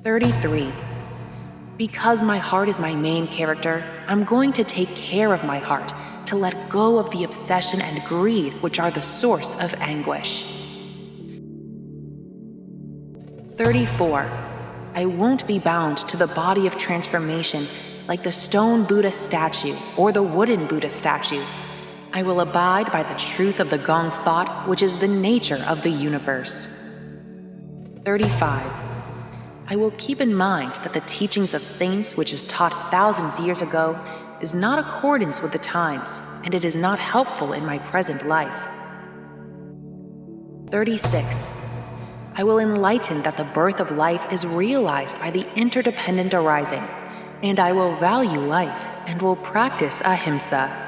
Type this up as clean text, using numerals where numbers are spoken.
33. Because my heart is my main character, I'm going to take care of my heart, to let go of the obsession and greed which are the source of anguish. 34. I won't be bound to the body of transformation like the stone Buddha statue or the wooden Buddha statue. I will abide by the truth of the Gong Thought, which is the nature of the universe. 35. I will keep in mind that the teachings of saints, which is taught thousands years ago, is not accordance with the times, and it is not helpful in my present life. 36. I will enlighten that the birth of life is realized by the interdependent arising, and I will value life and will practice ahimsa.